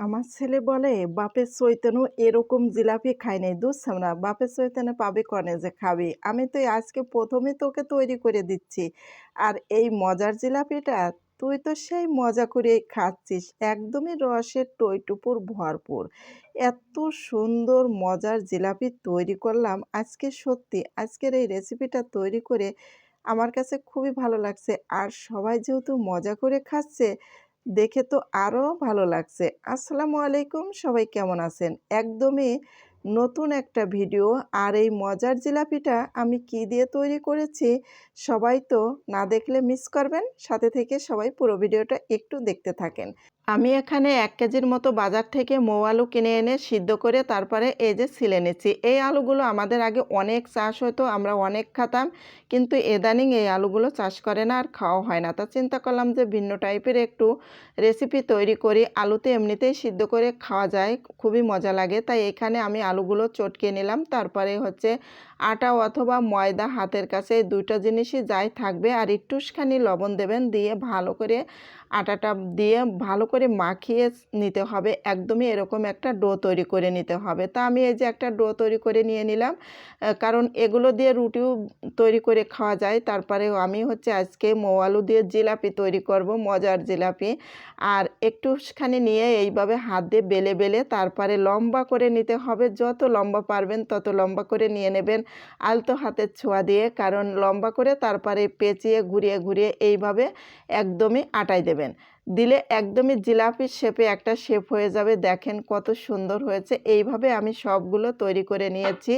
আমার ছেলে বলে, "বাপের চৈতন্যও এরকম জিলাপি খায় নাই। দূর ছামড়া, বাপের চৈতন্য পাবে কনে যে খাবি? আমি তো এই আজকে ১ম এ তোকে তৈরি করে দিচ্ছি। আর এই মজার জিলাপিটা তুই তো সেই মজা করেই খাচ্ছিস। একদমই রসের টইটুপুর ভরপুর। এত সুন্দর মজার জিলাপি তৈরি করলাম আজকে সত্যি আজকের এই রেসিপিটা তৈরি করে আমার কাছে খুবই ভালো লাগছে। আর সবাই যেহেতু মজা করে খাচ্ছে দেখে তো আরও ভালো লাগছে। আসসালামু আলাইকুম, সবাই কেমন আছেন? একদমই নতুন একটা ভিডিও। আর এই মজার জিলাপিটা আমি কি দিয়ে তৈরি করেছি সবাই তো না দেখলে মিস করবেন। সাথে থেকে সবাই পুরো ভিডিওটা একটু দেখতে থাকেন। আমি এখানে ১ কেজির মতো বাজার থেকে মৌ আলু কিনে এনে সিদ্ধ করে তারপরে এই যে ছিলে নিচ্ছি। এই আলুগুলো আমাদের আগে অনেক চাষ হতো, আমরা অনেক খেতাম, কিন্তু ইদানিং এই আলুগুলো চাষ করে না আর খাওয়া হয় না। তা চিন্তা করলাম যে ভিন্ন টাইপের একটু রেসিপি তৈরি করি। আলুতে এমনিতেই সিদ্ধ করে খাওয়া যায়, খুবই মজা লাগে। তাই এখানে আমি আলুগুলো চটকে নিলাম, তারপরে হচ্ছে আটা অথবা ময়দা হাতের কাছে, এই দুইটা জিনিসই যাই থাকবে, আর একটুখানি লবণ দেবেন, দিয়ে ভালো করে আটাটা দিয়ে ভালো করে মাখিয়ে নিতে হবে। একদমই এরকম একটা ডো তৈরি করে নিতে হবে। তা আমি এই যে একটা ডো তৈরি করে নিয়ে নিলাম, কারণ এগুলো দিয়ে রুটিও তৈরি করে খাওয়া যায়। তারপরে আমি হচ্ছে আজকে মৌ আলু দিয়ে জিলাপি তৈরি করব, মজার জিলাপি। আর একটুখানি নিয়ে এইভাবে হাত দিয়ে বেলে বেলে তারপরে লম্বা করে নিতে হবে। যত লম্বা পারবেন তত লম্বা করে নিয়ে নেবেন আলতো হাতের ছোঁয়া দিয়ে, কারণ লম্বা করে তারপরে পেঁচিয়ে ঘুরিয়ে ঘুরিয়ে এইভাবে একদমই আটায় দেবেন। দিলে একদমই জিলাপির শেপে একটা শেপ হয়ে যাবে। দেখেন কত সুন্দর হয়েছে। এইভাবে আমি সবগুলো তৈরি করে নিয়েছি,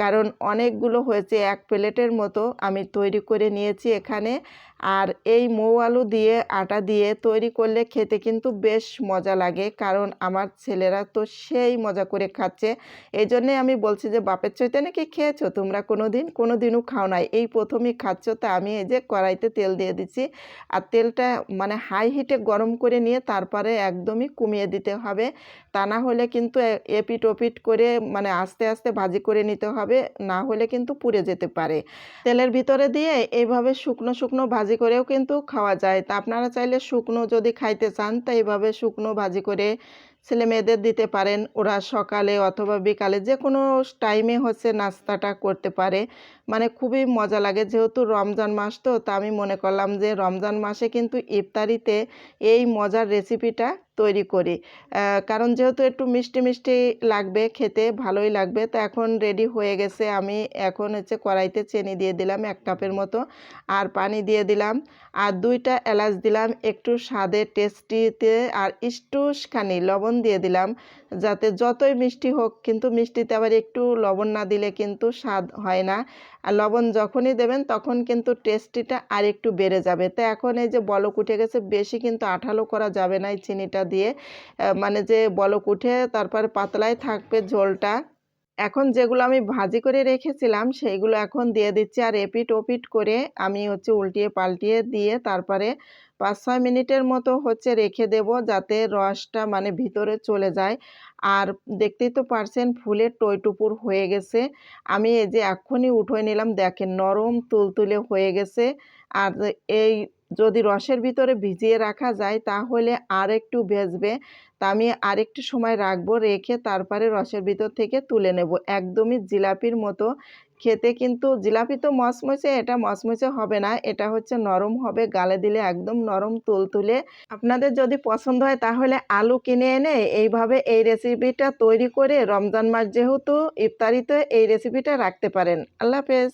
কারণ অনেকগুলো হয়েছে, 1 প্লেটের মতো আমি তৈরি করে নিয়েছি এখানে। আর এই মৌ আলু দিয়ে আটা দিয়ে তৈরি করলে খেতে কিন্তু বেশ মজা লাগে, কারণ আমার ছেলেরা তো সেই মজা করে খাচ্ছে। এই জন্যে আমি বলছি যে বাপের চৈতন্যে কি খেয়েছো তোমরা কোনো দিন? কোনো দিনও খাও নাই, এই প্রথমই খাচ্ছ। তা আমি এই যে কড়াইতে তেল দিয়ে দিচ্ছি, আর তেলটা মানে হাই হিটে গরম করে নিয়ে তারপরে একদমই কমিয়ে দিতে হবে। তা না হলে কিন্তু এপিট ওপিট করে মানে আস্তে আস্তে ভাজি করে নিতে হবে, না হলে কিন্তু পুড়ে যেতে পারে। তেলের ভিতরে দিয়ে এইভাবে শুকনো শুকনো ভাজি করেও কিন্তু খাওয়া যায়। তা আপনারা চাইলে শুকনো যদি খাইতে চান তা এইভাবে শুকনো ভাজি করে ছেলে মেয়েদের দিতে পারেন। ওরা সকালে অথবা বিকালে যে কোনো টাইমে হচ্ছে নাস্তাটা করতে পারে। মানে খুবই মজা লাগে, যেহেতু রমজান মাস তো, তা আমি মনে করলাম যে রমজান মাসে কিন্তু ইফতারিতে এই মজার রেসিপিটা তৈরি করি। কারণ যেহেতু একটু মিষ্টি মিষ্টি লাগবে, খেতে ভালোই লাগবে। তো এখন রেডি হয়ে গেছে। আমি এখন হচ্ছে কড়াইতে চিনি দিয়ে দিলাম 1 কাপের মতো, আর পানি দিয়ে দিলাম, আর 2টা এলাচ দিলাম একটু স্বাদে টেস্টিতে, আর একটুখানি লবণ দিয়ে দিলাম, যাতে যতই মিষ্টি হোক কিন্তু মিষ্টিতে আবার একটু লবণ না দিলে কিন্তু স্বাদ হয় না। আর লবণ যখনই দেবেন তখন কিন্তু টেস্টিটা আর একটু বেড়ে যাবে। তো এখন এই যে বলক উঠে গেছে, বেশি কিন্তু আঠালো করা যাবে না এই চিনিটা দিয়ে, মানে যে বলক উঠে তারপর পাতলাই থাকবে ঝোলটা। এখন যেগুলো আমি ভাজি করে রেখেছিলাম সেইগুলো এখন দিয়ে দিচ্ছি, আর এপিট ওপিট করে আমি হচ্ছে উল্টিয়ে পাল্টিয়ে দিয়ে তারপরে 5-6 মিনিটের মতো হচ্ছে রেখে দেব, যাতে রসটা মানে ভিতরে চলে যায়। আর দেখতেই তো পারছেন ফুলের টইটুপুর হয়ে গেছে। আমি এই যে এক্ষুনি উঠিয়ে নিলাম, দেখেন নরম তুলতুলে হয়ে গেছে। আর এই যদি রসের ভিতরে ভিজিয়ে রাখা যায় তাহলে আর একটু ভেজবে। তা আমি আরেকটু সময় রাখবো, রেখে তারপরে রসের ভিতর থেকে তুলে নেব। একদমই জিলাপির মতো খেতে, কিন্তু জিলাপি তো মচমচে, এটা মচমচে হবে না, এটা হচ্ছে নরম হবে, গালে দিলে একদম নরম তুলতুলে। আপনাদের যদি পছন্দ হয় তাহলে আলু কিনে এনে এইভাবে এই রেসিপিটা তৈরি করে রমজান মাস যেহেতু ইফতারিতে এই রেসিপিটা রাখতে পারেন। আল্লাহ হাফেজ।